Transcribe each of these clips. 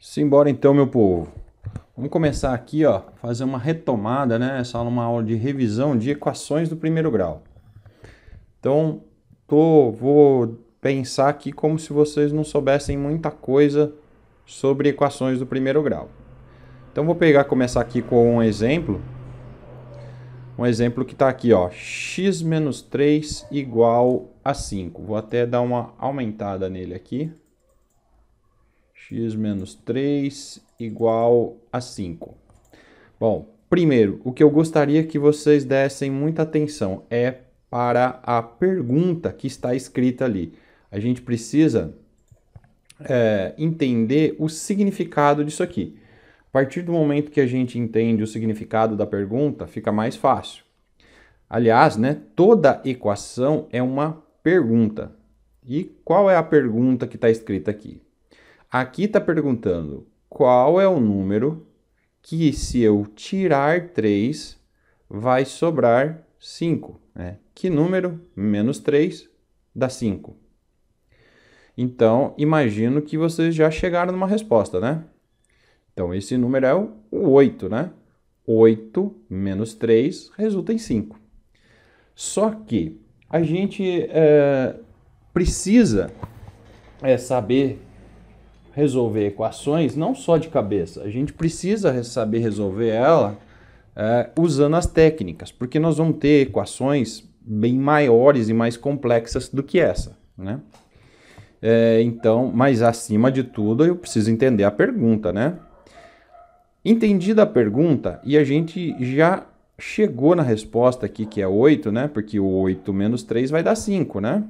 Simbora então, meu povo. Vamos começar aqui, ó, fazer uma retomada, né? Essa aula é uma aula de revisão de equações do primeiro grau. Então, vou pensar aqui como se vocês não soubessem muita coisa sobre equações do primeiro grau. Então, vou começar aqui com um exemplo que está aqui, ó, x menos 3 igual a 5. Vou até dar uma aumentada nele aqui. X menos 3 igual a 5. Bom, primeiro, o que eu gostaria que vocês dessem muita atenção é para a pergunta que está escrita ali. A gente precisa entender o significado disso aqui. A partir do momento que a gente entende o significado da pergunta, fica mais fácil. Aliás, né, toda equação é uma pergunta. E qual é a pergunta que está escrita aqui? Aqui está perguntando qual é o número que, se eu tirar 3, vai sobrar 5. Né? Que número menos 3 dá 5? Então, imagino que vocês já chegaram numa resposta, né? Então, esse número é o 8, né? 8 menos 3 resulta em 5. Só que a gente precisa saber resolver equações não só de cabeça, a gente precisa saber resolver ela usando as técnicas, porque nós vamos ter equações bem maiores e mais complexas do que essa, né? Então, mas acima de tudo eu preciso entender a pergunta, né? Entendida a pergunta, e a gente já chegou na resposta aqui, que é 8, né? Porque o 8 menos 3 vai dar 5, né?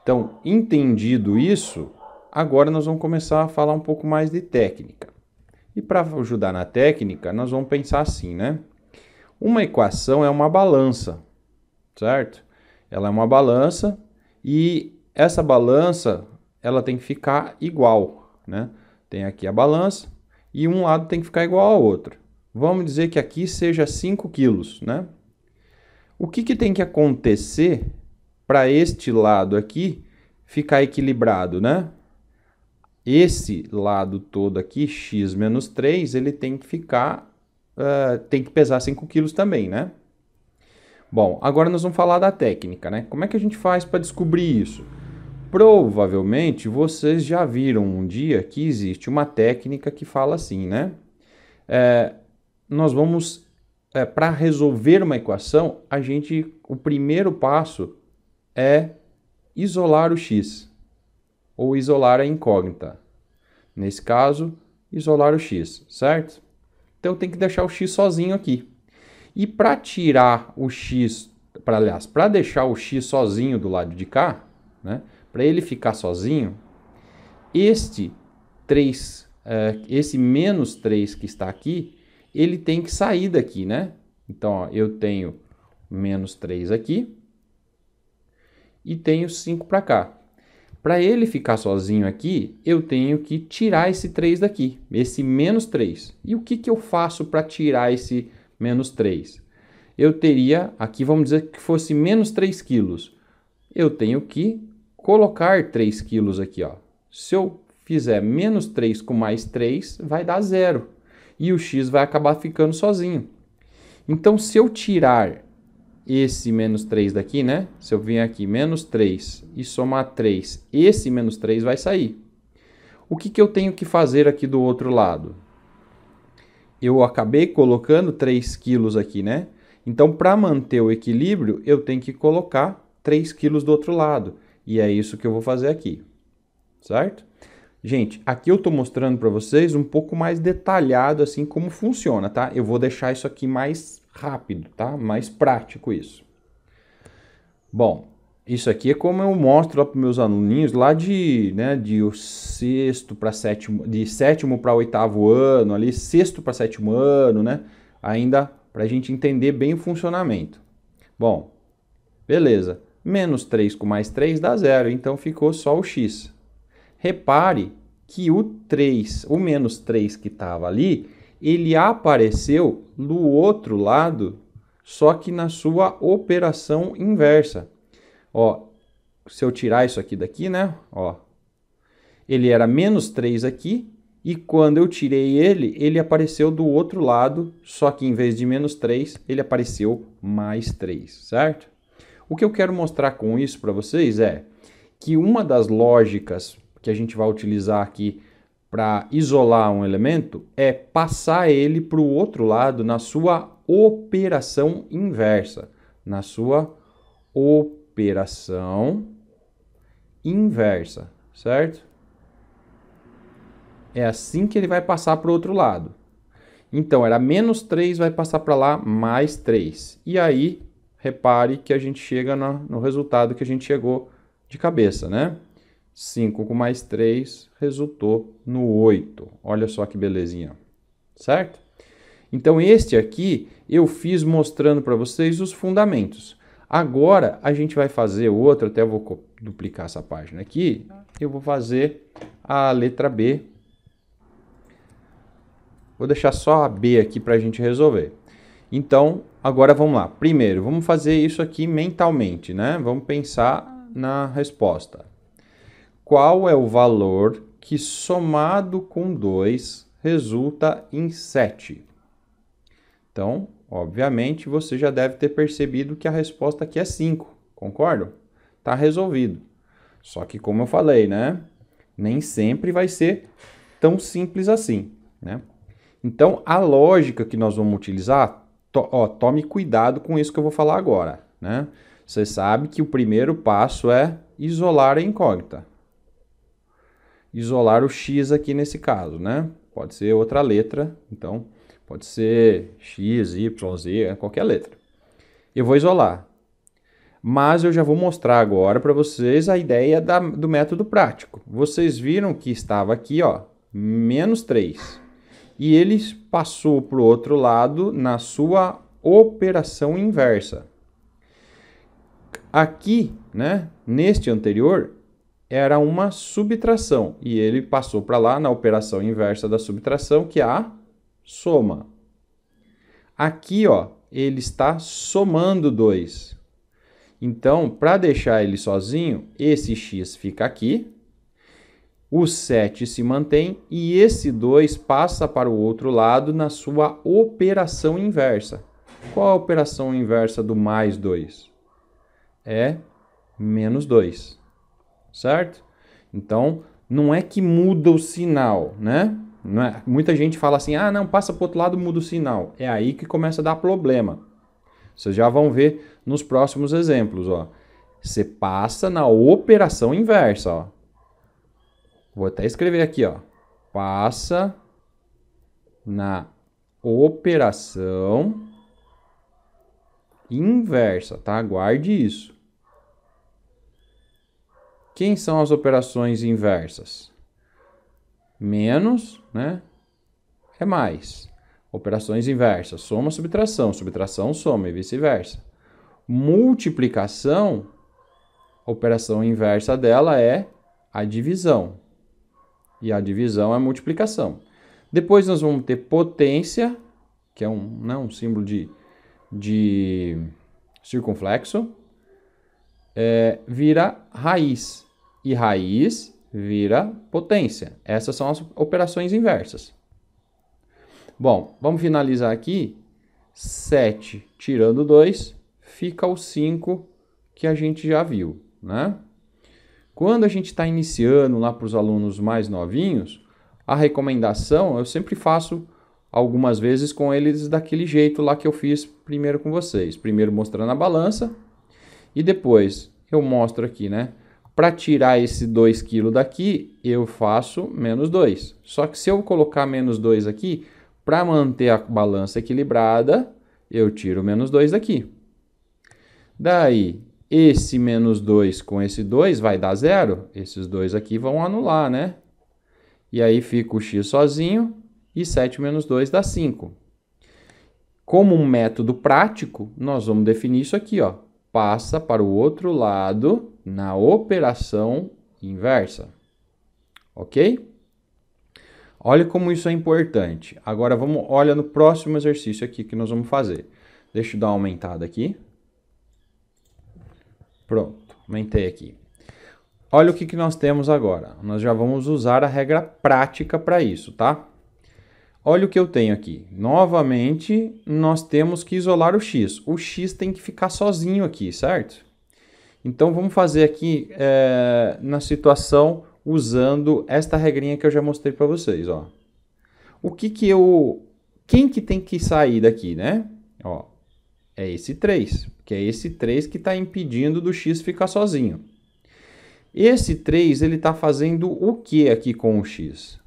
Então, entendido isso, agora nós vamos começar a falar um pouco mais de técnica. E para ajudar na técnica, nós vamos pensar assim, né? Uma equação é uma balança, certo? Ela é uma balança e essa balança, ela tem que ficar igual, né? Tem aqui a balança e um lado tem que ficar igual ao outro. Vamos dizer que aqui seja 5 quilos, né? O que tem que acontecer para este lado aqui ficar equilibrado, né? Esse lado todo aqui, x menos 3, ele tem que ficar, tem que pesar 5 quilos também, né? Bom, agora nós vamos falar da técnica, né? Como é que a gente faz para descobrir isso? Provavelmente vocês já viram um dia que existe uma técnica que fala assim, né? Nós vamos, para resolver uma equação, o primeiro passo é isolar o x, ou isolar a incógnita. Nesse caso, isolar o x, certo? Então eu tenho que deixar o x sozinho aqui. E para tirar o x, para deixar o x sozinho do lado de cá, né? Para ele ficar sozinho, esse menos 3 que está aqui, ele tem que sair daqui, né? Então, ó, eu tenho menos 3 aqui e tenho 5 para cá. Para ele ficar sozinho aqui, eu tenho que tirar esse 3 daqui, esse menos 3. E o que eu faço para tirar esse menos 3? Eu teria, aqui vamos dizer que fosse menos 3 quilos. Eu tenho que colocar 3 quilos aqui, ó. Se eu fizer menos 3 com mais 3, vai dar 0. E o x vai acabar ficando sozinho. Então, se eu tirar esse menos 3 daqui, né? Se eu vir aqui menos 3 e somar 3, esse menos 3 vai sair. O que eu tenho que fazer aqui do outro lado? Eu acabei colocando 3 quilos aqui, né? Então, para manter o equilíbrio, eu tenho que colocar 3 quilos do outro lado. E é isso que eu vou fazer aqui, certo? Gente, aqui eu estou mostrando para vocês um pouco mais detalhado assim como funciona, tá? Eu vou deixar isso aqui mais rápido, tá? Mais prático isso. Bom, isso aqui é como eu mostro para os meus aluninhos lá de sexto para sétimo, de sétimo para oitavo ano, ali sexto para sétimo ano, né? Ainda para a gente entender bem o funcionamento. Bom, beleza. Menos 3 com mais 3 dá 0, então ficou só o x. Repare que o menos 3 que estava ali, ele apareceu do outro lado, só que na sua operação inversa. Ó, se eu tirar isso aqui daqui, né? Ó, ele era menos 3 aqui e quando eu tirei ele, ele apareceu do outro lado, só que em vez de menos 3, ele apareceu mais 3, certo? O que eu quero mostrar com isso para vocês é que uma das lógicas que a gente vai utilizar aqui para isolar um elemento é passar ele para o outro lado na sua operação inversa. Na sua operação inversa, certo? É assim que ele vai passar para o outro lado. Então, era menos 3, vai passar para lá mais 3. E aí, repare que a gente chega no resultado que a gente chegou de cabeça, né? 5 com mais 3 resultou no 8. Olha só que belezinha, certo? Então, este aqui eu fiz mostrando para vocês os fundamentos. Agora, a gente vai fazer outro, até eu vou duplicar essa página aqui. Eu vou fazer a letra B. Vou deixar só a B aqui para a gente resolver. Então, agora vamos lá. Primeiro, vamos fazer isso aqui mentalmente, né? Vamos pensar na resposta. Qual é o valor que somado com 2 resulta em 7? Então, obviamente, você já deve ter percebido que a resposta aqui é 5, concordam? Está resolvido. Só que, como eu falei, né? Nem sempre vai ser tão simples assim, né? Então, a lógica que nós vamos utilizar, tome cuidado com isso que eu vou falar agora, né? Você sabe que o primeiro passo é isolar a incógnita. Isolar o x aqui nesse caso, né? Pode ser outra letra, então pode ser x, y, z, qualquer letra. Eu vou isolar. Mas eu já vou mostrar agora para vocês a ideia do método prático. Vocês viram que estava aqui, ó, menos 3. E ele passou para o outro lado na sua operação inversa. Aqui, né, neste anterior, era uma subtração. E ele passou para lá na operação inversa da subtração, que é a soma. Aqui, ó, ele está somando 2. Então, para deixar ele sozinho, esse x fica aqui. O 7 se mantém e esse 2 passa para o outro lado na sua operação inversa. Qual a operação inversa do mais 2? É menos 2, certo? Então, não é que muda o sinal, né? Não é, muita gente fala assim, ah, não, passa para o outro lado, muda o sinal. É aí que começa a dar problema. Vocês já vão ver nos próximos exemplos, ó. Você passa na operação inversa, ó. Vou até escrever aqui, ó. Passa na operação inversa, tá? Guarde isso. Quem são as operações inversas? Menos, né? É mais. Operações inversas, soma, subtração, subtração, soma e vice-versa. Multiplicação, a operação inversa dela é a divisão. E a divisão é a multiplicação. Depois nós vamos ter potência, que é um símbolo de circunflexo, vira raiz. E raiz vira potência. Essas são as operações inversas. Bom, vamos finalizar aqui. 7 tirando 2, fica o 5 que a gente já viu, né? Quando a gente está iniciando lá para os alunos mais novinhos, a recomendação eu sempre faço algumas vezes com eles daquele jeito lá que eu fiz primeiro com vocês. Primeiro mostrando a balança e depois eu mostro aqui, né? Para tirar esse 2 kg daqui, eu faço menos 2. Só que se eu colocar menos 2 aqui, para manter a balança equilibrada, eu tiro menos 2 daqui. Daí, esse menos 2 com esse 2 vai dar 0. Esses dois aqui vão anular, né? E aí fica o x sozinho e 7 menos 2 dá 5. Como um método prático, nós vamos definir isso aqui, ó. Passa para o outro lado na operação inversa. Ok? Olha como isso é importante. Agora olha no próximo exercício aqui que nós vamos fazer. Deixa eu dar uma aumentada aqui. Pronto, aumentei aqui. olha o que nós temos agora. Nós já vamos usar a regra prática para isso, tá? Olha o que eu tenho aqui. Novamente, nós temos que isolar o x. O x tem que ficar sozinho aqui, certo? Então, vamos fazer aqui na situação usando esta regrinha que eu já mostrei para vocês, ó. Quem que tem que sair daqui, né? Ó, é esse 3, que é esse 3 que está impedindo do x ficar sozinho. Esse 3, ele está fazendo o que aqui com o x?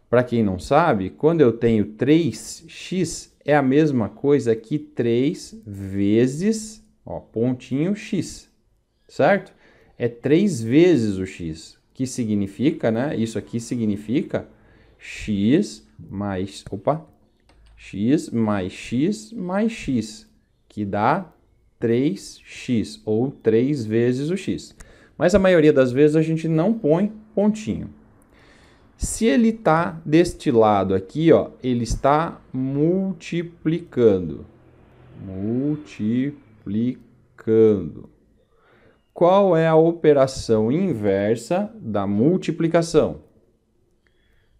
Para quem não sabe, quando eu tenho 3x, é a mesma coisa que 3 vezes, ó, pontinho x, certo? É 3 vezes o x, que significa, né? Isso aqui significa x mais, x mais x mais x, que dá 3x, ou 3 vezes o x. Mas a maioria das vezes a gente não põe pontinho. Se ele está deste lado aqui, ó, ele está multiplicando. Multiplicando. Qual é a operação inversa da multiplicação?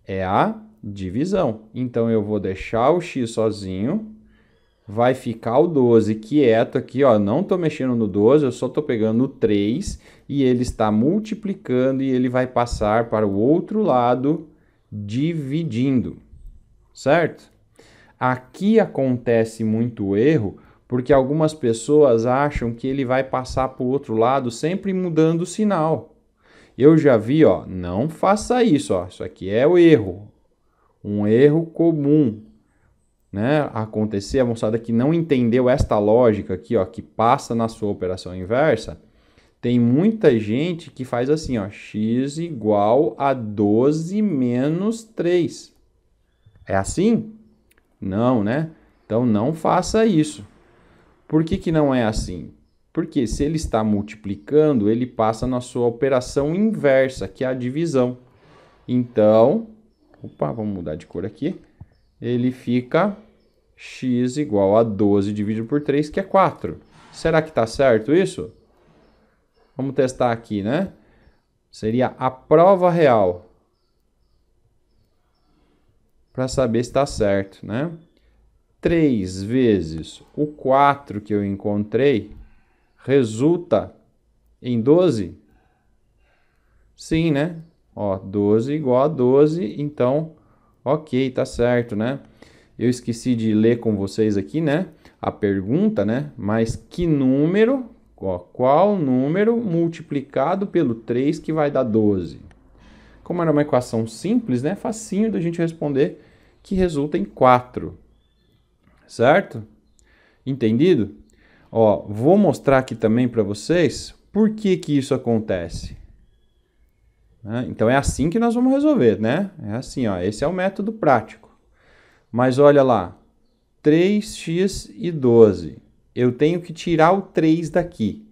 É a divisão. Então, eu vou deixar o x sozinho, vai ficar o 12 quieto aqui, ó, não estou mexendo no 12, eu só estou pegando o 3 e ele está multiplicando e ele vai passar para o outro lado dividindo, certo? Aqui acontece muito erro, porque algumas pessoas acham que ele vai passar para o outro lado sempre mudando o sinal. Eu já vi, ó, não faça isso, ó, isso aqui é o erro, um erro comum, né, acontecer, a moçada que não entendeu esta lógica aqui, ó, que passa na sua operação inversa, tem muita gente que faz assim, ó, x igual a 12 menos 3. É assim? Não, né? Então, não faça isso. Por que não é assim? Porque se ele está multiplicando, ele passa na sua operação inversa, que é a divisão. Então, vamos mudar de cor aqui. Ele fica x igual a 12 dividido por 3, que é 4. Será que está certo isso? Vamos testar aqui, né? Seria a prova real. Para saber se está certo, né? 3 vezes o 4 que eu encontrei resulta em 12? Sim, né? Ó, 12 igual a 12, então, ok, tá certo, né? Eu esqueci de ler com vocês aqui, né? A pergunta, né? Mas que número, ó, qual número multiplicado pelo 3 que vai dar 12? Como era uma equação simples, né? Facinho da gente responder, que resulta em 4. Certo? Entendido? Ó, vou mostrar aqui também para vocês por que isso acontece. Então, é assim que nós vamos resolver, né? É assim, ó, esse é o método prático. Mas olha lá, 3x e 12. Eu tenho que tirar o 3 daqui,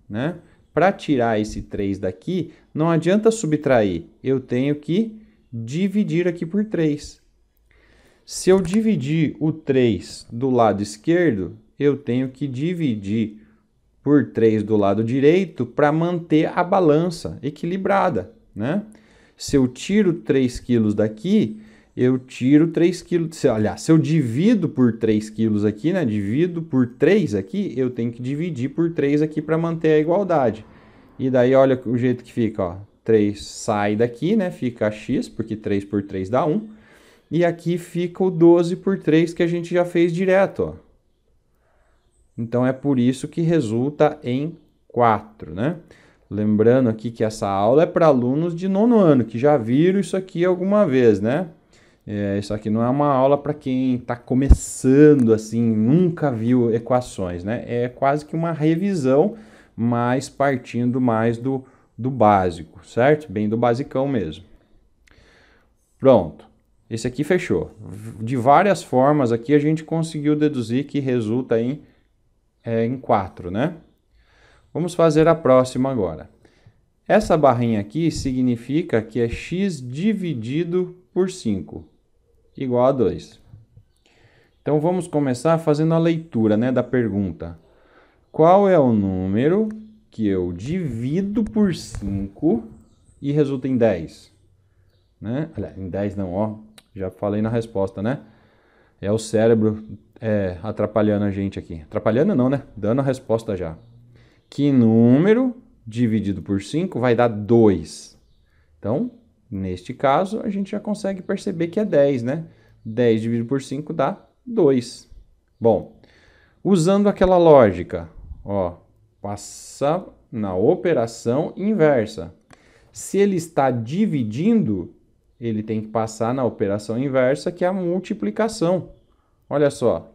né? Para tirar esse 3 daqui, não adianta subtrair. Eu tenho que dividir aqui por 3. Se eu dividir o 3 do lado esquerdo, eu tenho que dividir por 3 do lado direito para manter a balança equilibrada, né? Se eu tiro 3 quilos daqui, eu tiro 3 quilos. Olha, se eu divido por 3 quilos aqui, né? Divido por 3 aqui, eu tenho que dividir por 3 aqui para manter a igualdade. E daí, olha o jeito que fica, ó. 3 sai daqui, né? Fica x, porque 3 por 3 dá 1. E aqui fica o 12 por 3 que a gente já fez direto, ó. Então, é por isso que resulta em 4, né? Lembrando aqui que essa aula é para alunos de 9º ano, que já viram isso aqui alguma vez, né? Isso aqui não é uma aula para quem está começando, assim, nunca viu equações, né? É quase que uma revisão, mas partindo mais do básico, certo? Bem do basicão mesmo. Pronto. Esse aqui fechou. De várias formas aqui a gente conseguiu deduzir que resulta em 4, né? Vamos fazer a próxima agora. Essa barrinha aqui significa que é x dividido por 5, igual a 2. Então, vamos começar fazendo a leitura, né, da pergunta. Qual é o número que eu divido por 5 e resulta em 10. Né? Aliás, em 10 não, ó, já falei na resposta, né? É o cérebro atrapalhando a gente aqui. Atrapalhando não, né? Dando a resposta já. Que número dividido por 5 vai dar 2? Então, neste caso, a gente já consegue perceber que é 10, né? 10 dividido por 5 dá 2. Bom, usando aquela lógica, ó, passa na operação inversa. Se ele está dividindo, ele tem que passar na operação inversa, que é a multiplicação. Olha só,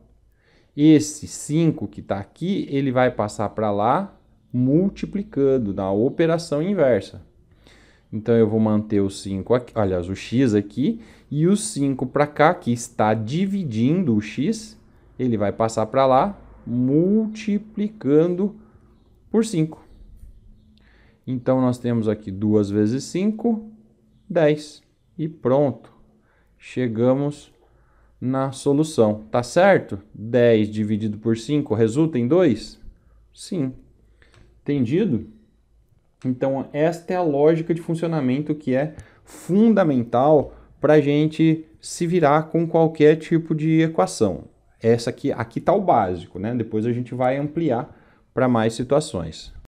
esse 5 que está aqui, ele vai passar para lá multiplicando na operação inversa. Então, eu vou manter o 5 aqui, aliás, o x aqui, e o 5 para cá, que está dividindo o x, ele vai passar para lá multiplicando por 5. Então, nós temos aqui 2 vezes 5, 10. E pronto. Chegamos na solução. Tá certo? 10 dividido por 5 resulta em 2? Sim. Entendido? Então, esta é a lógica de funcionamento que é fundamental para a gente se virar com qualquer tipo de equação. Aqui está o básico, né? Depois a gente vai ampliar para mais situações.